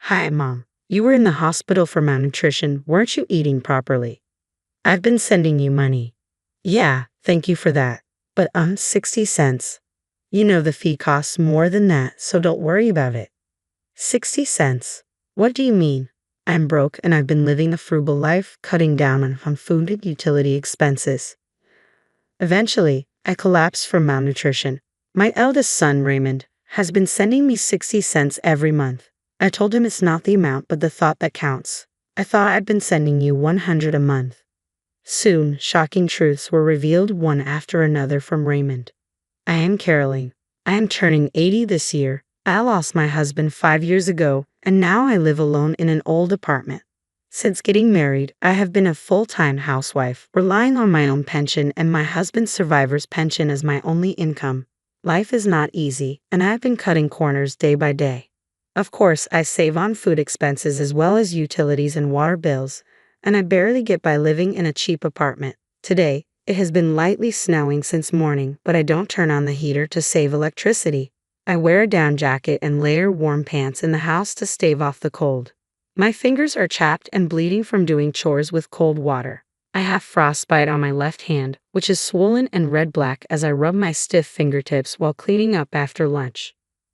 Hi, Mom. You were in the hospital for malnutrition. Weren't you eating properly? I've been sending you money. Yeah, thank you for that. But 60 cents. You know the fee costs more than that, so don't worry about it. 60 cents? What do you mean? I'm broke and I've been living a frugal life, cutting down on food and utility expenses. Eventually, I collapsed from malnutrition. My eldest son, Raymond, has been sending me 60 cents every month. I told him it's not the amount but the thought that counts. I thought I'd been sending you 100 a month. Soon, shocking truths were revealed one after another from Raymond. I am Caroline. I am turning 80 this year. I lost my husband 5 years ago, and now I live alone in an old apartment. Since getting married, I have been a full-time housewife, relying on my own pension and my husband's survivor's pension as my only income. Life is not easy, and I have been cutting corners day by day. Of course, I save on food expenses as well as utilities and water bills, and I barely get by living in a cheap apartment. Today, it has been lightly snowing since morning, but I don't turn on the heater to save electricity. I wear a down jacket and layer warm pants in the house to stave off the cold. My fingers are chapped and bleeding from doing chores with cold water. I have frostbite on my left hand, which is swollen and red-black as I rub my stiff fingertips while cleaning up after lunch.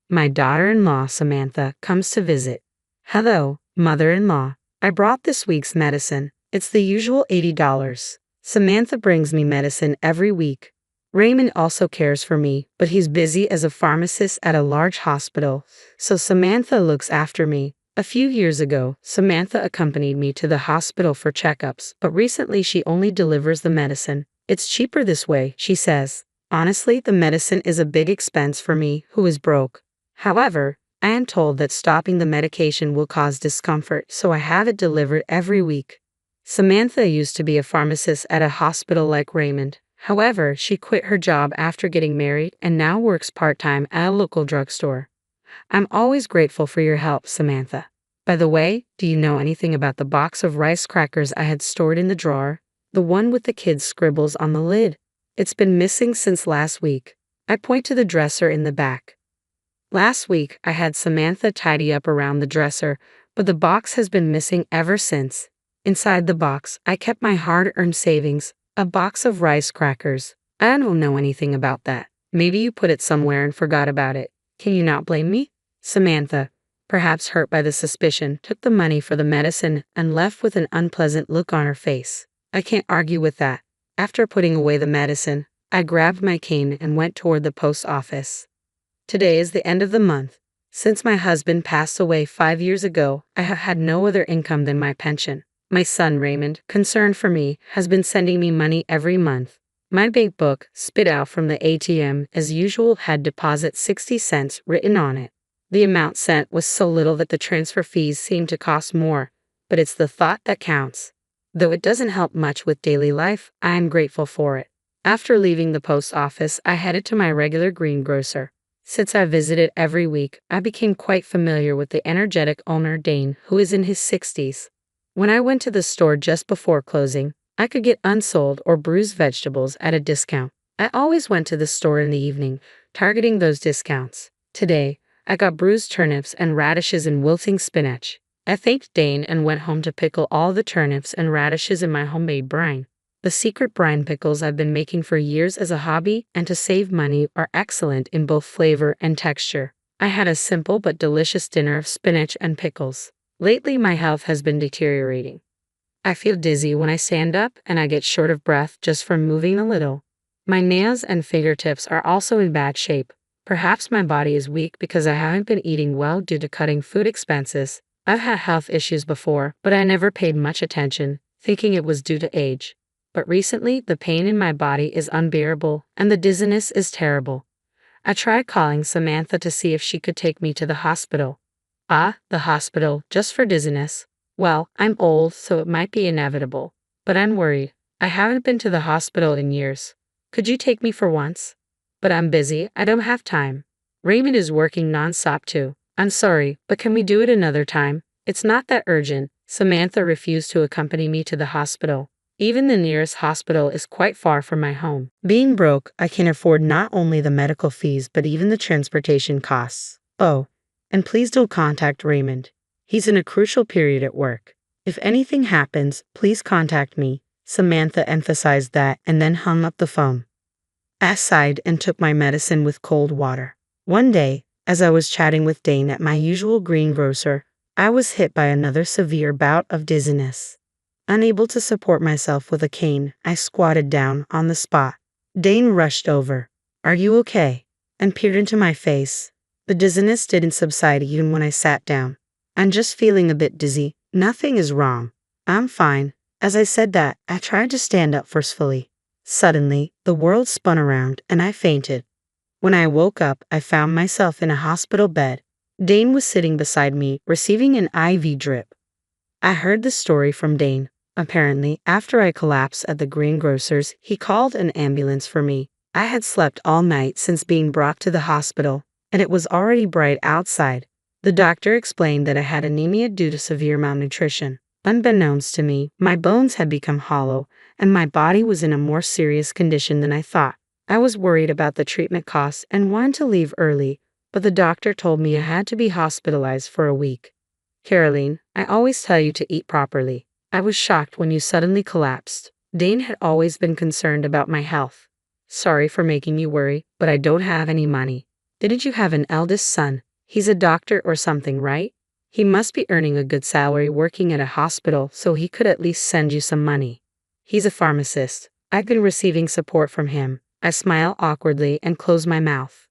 My daughter-in-law, Samantha, comes to visit. Hello, mother-in-law. I brought this week's medicine. It's the usual $80. Samantha brings me medicine every week. Raymond also cares for me, but he's busy as a pharmacist at a large hospital, so Samantha looks after me. A few years ago, Samantha accompanied me to the hospital for checkups, but recently she only delivers the medicine. It's cheaper this way, she says. Honestly, the medicine is a big expense for me, who is broke. However, I am told that stopping the medication will cause discomfort, so I have it delivered every week. Samantha used to be a pharmacist at a hospital like Raymond. However, she quit her job after getting married and now works part-time at a local drugstore. I'm always grateful for your help, Samantha. By the way, do you know anything about the box of rice crackers I had stored in the drawer? The one with the kids' scribbles on the lid. It's been missing since last week. I point to the dresser in the back. Last week, I had Samantha tidy up around the dresser, but the box has been missing ever since. Inside the box, I kept my hard-earned savings, a box of rice crackers. I don't know anything about that. Maybe you put it somewhere and forgot about it. Can you not blame me? Samantha, perhaps hurt by the suspicion, took the money for the medicine and left with an unpleasant look on her face. I can't argue with that. After putting away the medicine, I grabbed my cane and went toward the post office. Today is the end of the month. Since my husband passed away 5 years ago, I have had no other income than my pension. My son Raymond, concerned for me, has been sending me money every month. My bank book, spit out from the ATM as usual, had deposit 60 cents written on it. The amount sent was so little that the transfer fees seemed to cost more, but it's the thought that counts. Though it doesn't help much with daily life, I am grateful for it. After leaving the post office, I headed to my regular greengrocer. Since I visited every week, I became quite familiar with the energetic owner Dane, who is in his 60s. When I went to the store just before closing, I could get unsold or bruised vegetables at a discount. I always went to the store in the evening, targeting those discounts. Today, I got bruised turnips and radishes and wilting spinach. I thanked Dane and went home to pickle all the turnips and radishes in my homemade brine. The secret brine pickles I've been making for years as a hobby and to save money are excellent in both flavor and texture. I had a simple but delicious dinner of spinach and pickles. Lately, my health has been deteriorating. I feel dizzy when I stand up and I get short of breath just from moving a little. My nails and fingertips are also in bad shape. Perhaps my body is weak because I haven't been eating well due to cutting food expenses. I've had health issues before, but I never paid much attention, thinking it was due to age. But recently, the pain in my body is unbearable, and the dizziness is terrible. I tried calling Samantha to see if she could take me to the hospital. The hospital, just for dizziness. Well, I'm old, so it might be inevitable. But I'm worried. I haven't been to the hospital in years. Could you take me for once? But I'm busy, I don't have time. Raymond is working non-stop too. I'm sorry, but can we do it another time? It's not that urgent. Samantha refused to accompany me to the hospital. Even the nearest hospital is quite far from my home. Being broke, I can afford not only the medical fees but even the transportation costs. Oh, and please don't contact Raymond. He's in a crucial period at work. If anything happens, please contact me. Samantha emphasized that and then hung up the phone. I sighed and took my medicine with cold water. One day, as I was chatting with Dane at my usual greengrocer, I was hit by another severe bout of dizziness. Unable to support myself with a cane, I squatted down on the spot. Dane rushed over. "Are you okay?" and peered into my face. The dizziness didn't subside even when I sat down. "I'm just feeling a bit dizzy. Nothing is wrong. I'm fine." As I said that, I tried to stand up forcefully. Suddenly, the world spun around and I fainted. When I woke up, I found myself in a hospital bed. Dane was sitting beside me, receiving an IV drip. I heard the story from Dane. Apparently, after I collapsed at the greengrocer's, he called an ambulance for me. I had slept all night since being brought to the hospital, and it was already bright outside. The doctor explained that I had anemia due to severe malnutrition. Unbeknownst to me, my bones had become hollow, and my body was in a more serious condition than I thought. I was worried about the treatment costs and wanted to leave early, but the doctor told me I had to be hospitalized for a week. "Caroline, I always tell you to eat properly. I was shocked when you suddenly collapsed. Dane had always been concerned about my health. Sorry for making you worry, but I don't have any money." "Didn't you have an eldest son? He's a doctor or something, right? He must be earning a good salary working at a hospital, so he could at least send you some money." "He's a pharmacist. I've been receiving support from him." I smile awkwardly and close my mouth.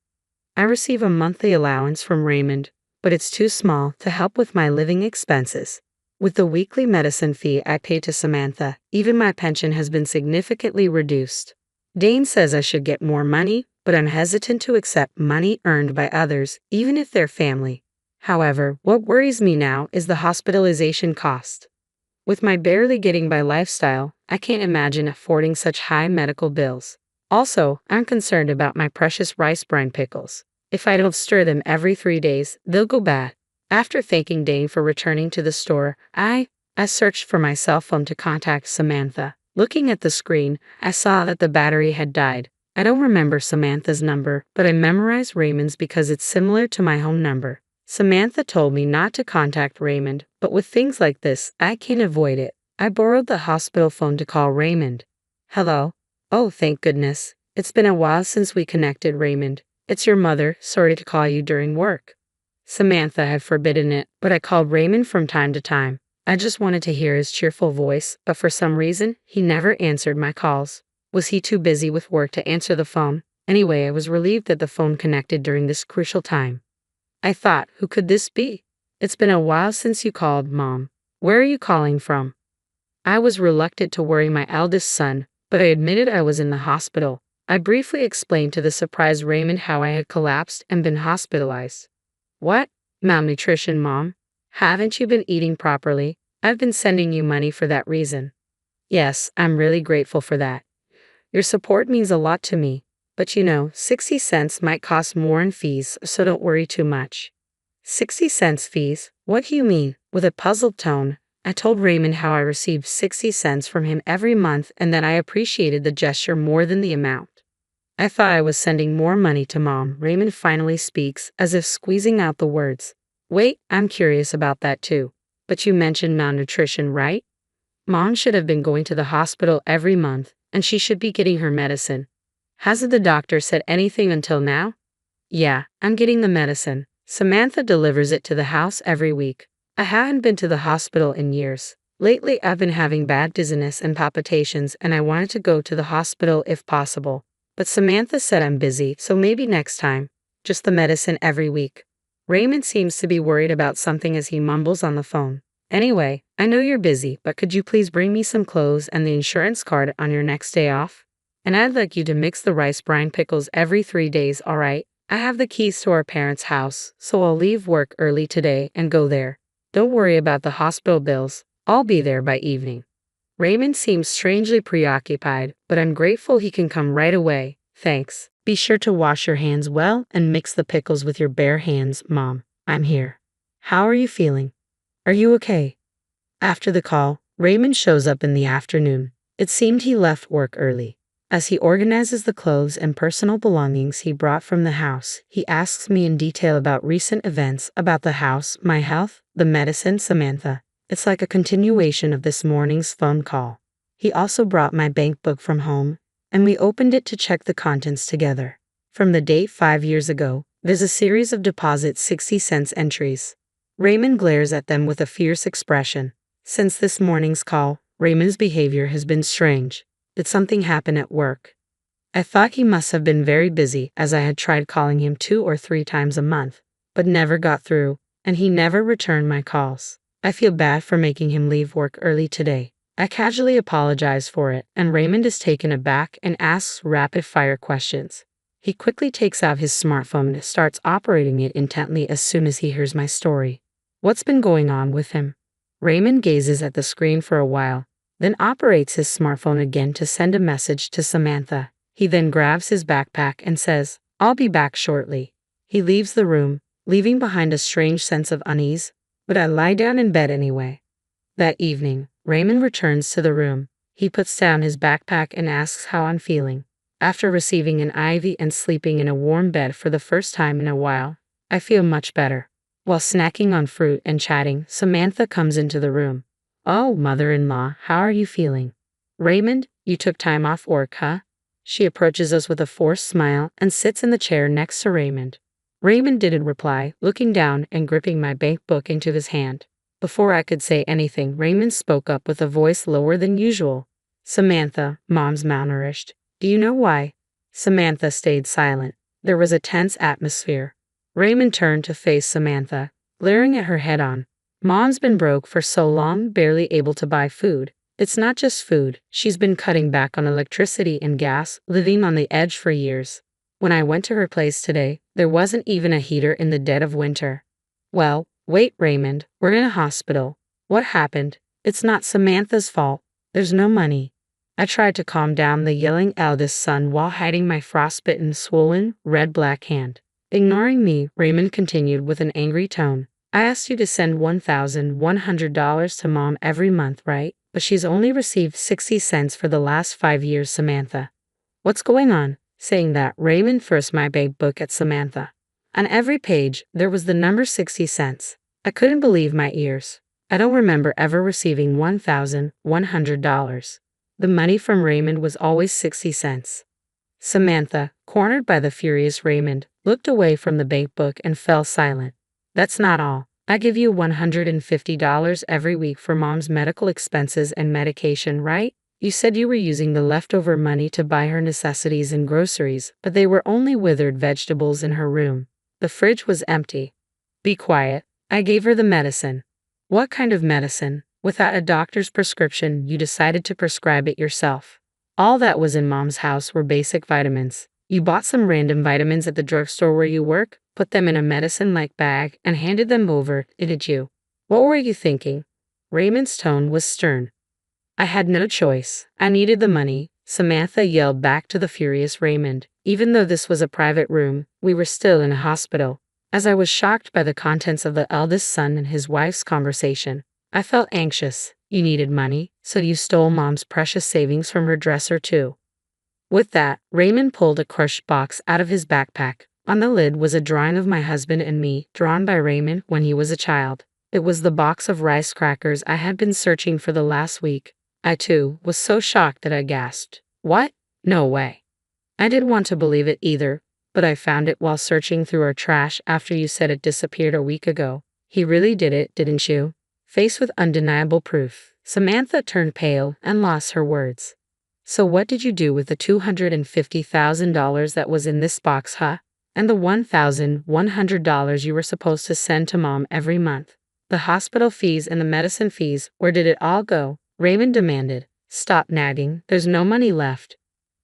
"I receive a monthly allowance from Raymond, but it's too small to help with my living expenses. With the weekly medicine fee I pay to Samantha, even my pension has been significantly reduced. Dane says I should get more money, but I'm hesitant to accept money earned by others, even if they're family. However, what worries me now is the hospitalization cost. With my barely getting by lifestyle, I can't imagine affording such high medical bills. Also, I'm concerned about my precious rice brine pickles. If I don't stir them every 3 days, they'll go bad." After thanking Dane for returning to the store, I searched for my cell phone to contact Samantha. Looking at the screen, I saw that the battery had died. I don't remember Samantha's number, but I memorized Raymond's because it's similar to my home number. Samantha told me not to contact Raymond, but with things like this, I can't avoid it. I borrowed the hospital phone to call Raymond. "Hello?" "Oh, thank goodness. It's been a while since we connected, Raymond. It's your mother. Sorry to call you during work." Samantha had forbidden it, but I called Raymond from time to time. I just wanted to hear his cheerful voice, but for some reason, he never answered my calls. Was he too busy with work to answer the phone? Anyway, I was relieved that the phone connected during this crucial time. I thought, who could this be? "It's been a while since you called, Mom. Where are you calling from?" I was reluctant to worry my eldest son, but I admitted I was in the hospital. I briefly explained to the surprised Raymond how I had collapsed and been hospitalized. "What? Malnutrition, Mom? Haven't you been eating properly? I've been sending you money for that reason." "Yes, I'm really grateful for that. Your support means a lot to me. But 60 cents might cost more in fees, so don't worry too much." "60 cents fees? What do you mean?" With a puzzled tone, I told Raymond how I received 60 cents from him every month and that I appreciated the gesture more than the amount. "I thought I was sending more money to Mom." Raymond finally speaks, as if squeezing out the words. "Wait, I'm curious about that too. But you mentioned malnutrition, right? Mom should have been going to the hospital every month, and she should be getting her medicine. Hasn't the doctor said anything until now?" "Yeah, I'm getting the medicine. Samantha delivers it to the house every week. I haven't been to the hospital in years. Lately, I've been having bad dizziness and palpitations, and I wanted to go to the hospital if possible. But Samantha said I'm busy, so maybe next time. Just the medicine every week." Raymond seems to be worried about something as he mumbles on the phone. "Anyway, I know you're busy, but could you please bring me some clothes and the insurance card on your next day off? And I'd like you to mix the rice brine pickles every 3 days, all right? I have the keys to our parents' house, so I'll leave work early today and go there. Don't worry about the hospital bills. I'll be there by evening." Raymond seems strangely preoccupied, but I'm grateful he can come right away. "Thanks. Be sure to wash your hands well and mix the pickles with your bare hands, Mom. I'm here. How are you feeling? Are you okay?" After the call, Raymond shows up in the afternoon. It seemed he left work early. As he organizes the clothes and personal belongings he brought from the house, he asks me in detail about recent events, about the house, my health, the medicine, Samantha. It's like a continuation of this morning's phone call. He also brought my bank book from home, and we opened it to check the contents together. From the date 5 years ago, there's a series of deposit 60-cent entries. Raymond glares at them with a fierce expression. Since this morning's call, Raymond's behavior has been strange. Did something happen at work? I thought he must have been very busy, as I had tried calling him 2 or 3 times a month, but never got through, and he never returned my calls. I feel bad for making him leave work early today. I casually apologize for it, and Raymond is taken aback and asks rapid-fire questions. He quickly takes out his smartphone and starts operating it intently as soon as he hears my story. What's been going on with him? Raymond gazes at the screen for a while, then operates his smartphone again to send a message to Samantha. He then grabs his backpack and says, "I'll be back shortly." He leaves the room, leaving behind a strange sense of unease, but I lie down in bed anyway. That evening, Raymond returns to the room. He puts down his backpack and asks how I'm feeling. After receiving an IV and sleeping in a warm bed for the first time in a while, I feel much better. While snacking on fruit and chatting, Samantha comes into the room. "Oh, mother-in-law, how are you feeling?" "Raymond, you took time off work, huh?" She approaches us with a forced smile and sits in the chair next to Raymond. Raymond didn't reply, looking down and gripping my bank book into his hand. Before I could say anything, Raymond spoke up with a voice lower than usual. "Samantha, Mom's malnourished. Do you know why?" Samantha stayed silent. There was a tense atmosphere. Raymond turned to face Samantha, glaring at her head-on. "Mom's been broke for so long, barely able to buy food. It's not just food, she's been cutting back on electricity and gas, living on the edge for years. When I went to her place today, there wasn't even a heater in the dead of winter." "Well, wait, Raymond, we're in a hospital. What happened? It's not Samantha's fault. There's no money." I tried to calm down the yelling eldest son while hiding my frostbitten, swollen, red-black hand. Ignoring me, Raymond continued with an angry tone. "I asked you to send $1,100 to Mom every month, right? But she's only received 60 cents for the last 5 years, Samantha. What's going on?" Saying that, Raymond thrust my bank book at Samantha. On every page, there was the number 60 cents. I couldn't believe my ears. I don't remember ever receiving $1,100. The money from Raymond was always 60 cents. Samantha, cornered by the furious Raymond, looked away from the bank book and fell silent. "That's not all. I give you $150 every week for Mom's medical expenses and medication, right? You said you were using the leftover money to buy her necessities and groceries, but they were only withered vegetables in her room. The fridge was empty." "Be quiet. I gave her the medicine." "What kind of medicine? Without a doctor's prescription, you decided to prescribe it yourself." "All that was in Mom's house were basic vitamins. You bought some random vitamins at the drugstore where you work, put them in a medicine-like bag, and handed them over, didn't you? What were you thinking?" Raymond's tone was stern. "I had no choice. I needed the money," Samantha yelled back to the furious Raymond. Even though this was a private room, we were still in a hospital. As I was shocked by the contents of the eldest son and his wife's conversation, I felt anxious. "You needed money, so you stole Mom's precious savings from her dresser too." With that, Raymond pulled a crushed box out of his backpack. On the lid was a drawing of my husband and me, drawn by Raymond when he was a child. It was the box of rice crackers I had been searching for the last week. I, too, was so shocked that I gasped. "What? No way." I didn't want to believe it either, but I found it while searching through our trash after you said it disappeared a week ago. "He really did it, didn't you?" Faced with undeniable proof, Samantha turned pale and lost her words. "So what did you do with the $250,000 that was in this box, huh? And the $1,100 you were supposed to send to Mom every month? The hospital fees and the medicine fees, where did it all go?" Raymond demanded. "Stop nagging, there's no money left."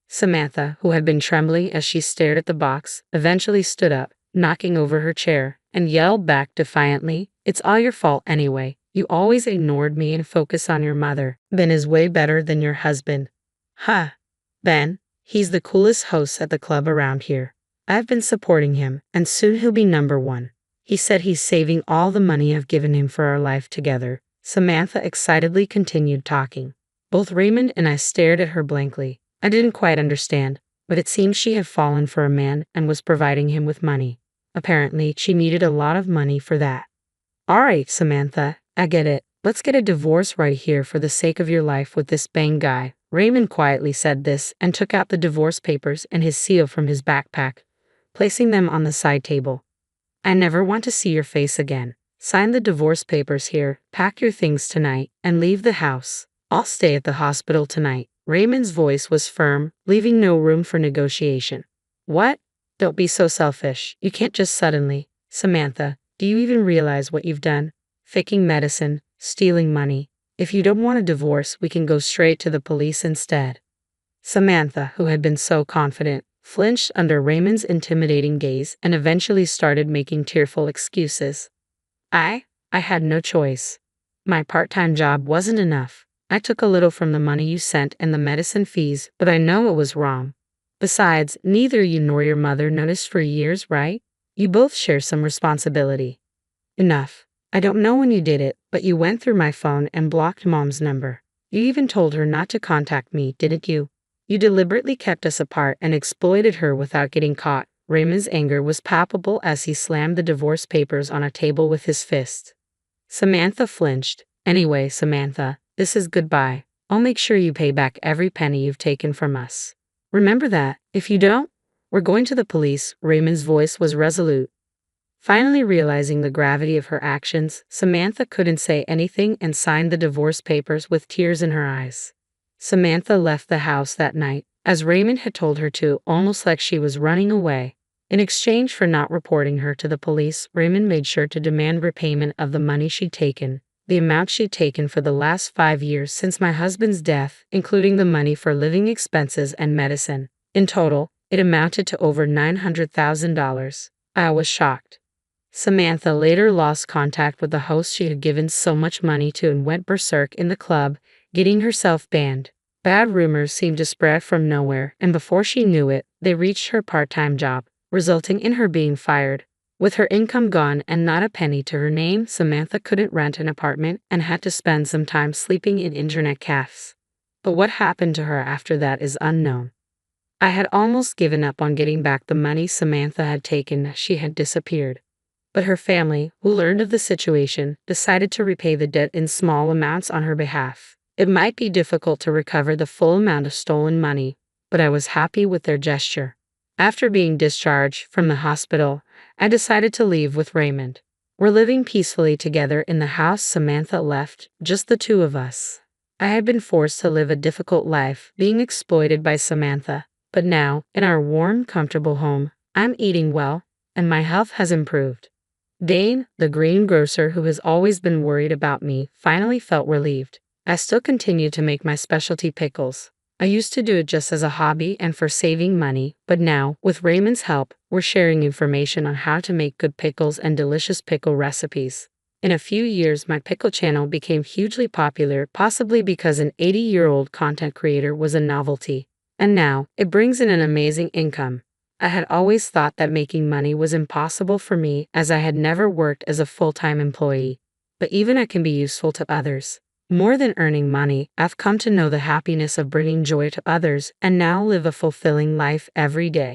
Samantha, who had been trembling as she stared at the box, eventually stood up, knocking over her chair, and yelled back defiantly, "It's all your fault anyway. You always ignored me and focused on your mother. Ben is way better than your husband." "Huh. Ben? He's the coolest host at the club around here. I've been supporting him, and soon he'll be #1. He said he's saving all the money I've given him for our life together." Samantha excitedly continued talking. Both Raymond and I stared at her blankly. I didn't quite understand, but it seemed she had fallen for a man and was providing him with money. Apparently, she needed a lot of money for that. All right, Samantha, I get it. Let's get a divorce right here for the sake of your life with this bang guy. Raymond quietly said this and took out the divorce papers and his seal from his backpack, placing them on the side table. I never want to see your face again. Sign the divorce papers here, pack your things tonight, and leave the house. I'll stay at the hospital tonight. Raymond's voice was firm, leaving no room for negotiation. What? Don't be so selfish. You can't just suddenly. Samantha, do you even realize what you've done? Faking medicine, stealing money. If you don't want a divorce, we can go straight to the police instead. Samantha, who had been so confident, flinched under Raymond's intimidating gaze and eventually started making tearful excuses. I had no choice. My part-time job wasn't enough. I took a little from the money you sent and the medicine fees, but I know it was wrong. Besides, neither you nor your mother noticed for years, right? You both share some responsibility. Enough. I don't know when you did it, but you went through my phone and blocked Mom's number. You even told her not to contact me, didn't you? You deliberately kept us apart and exploited her without getting caught. Raymond's anger was palpable as he slammed the divorce papers on a table with his fist. Samantha flinched. Anyway, Samantha, this is goodbye. I'll make sure you pay back every penny you've taken from us. Remember that. If you don't, we're going to the police. Raymond's voice was resolute. Finally realizing the gravity of her actions, Samantha couldn't say anything and signed the divorce papers with tears in her eyes. Samantha left the house that night, as Raymond had told her to, almost like she was running away. In exchange for not reporting her to the police, Raymond made sure to demand repayment of the money she'd taken, the amount she'd taken for the last 5 years since my husband's death, including the money for living expenses and medicine. In total, it amounted to over $900,000. I was shocked. Samantha later lost contact with the host she had given so much money to and went berserk in the club, getting herself banned. Bad rumors seemed to spread from nowhere, and before she knew it, they reached her part-time job, resulting in her being fired. With her income gone and not a penny to her name, Samantha couldn't rent an apartment and had to spend some time sleeping in internet cafes. But what happened to her after that is unknown. I had almost given up on getting back the money Samantha had taken. She had disappeared. But her family, who learned of the situation, decided to repay the debt in small amounts on her behalf. It might be difficult to recover the full amount of stolen money, but I was happy with their gesture. After being discharged from the hospital, I decided to leave with Raymond. We're living peacefully together in the house Samantha left, just the two of us. I had been forced to live a difficult life, being exploited by Samantha, but now, in our warm, comfortable home, I'm eating well, and my health has improved. Dane, the greengrocer who has always been worried about me, finally felt relieved. I still continue to make my specialty pickles. I used to do it just as a hobby and for saving money, but now, with Raymond's help, we're sharing information on how to make good pickles and delicious pickle recipes. In a few years, my pickle channel became hugely popular, possibly because an 80-year-old content creator was a novelty. And now, it brings in an amazing income. I had always thought that making money was impossible for me as I had never worked as a full-time employee. But even I can be useful to others. More than earning money, I've come to know the happiness of bringing joy to others and now live a fulfilling life every day.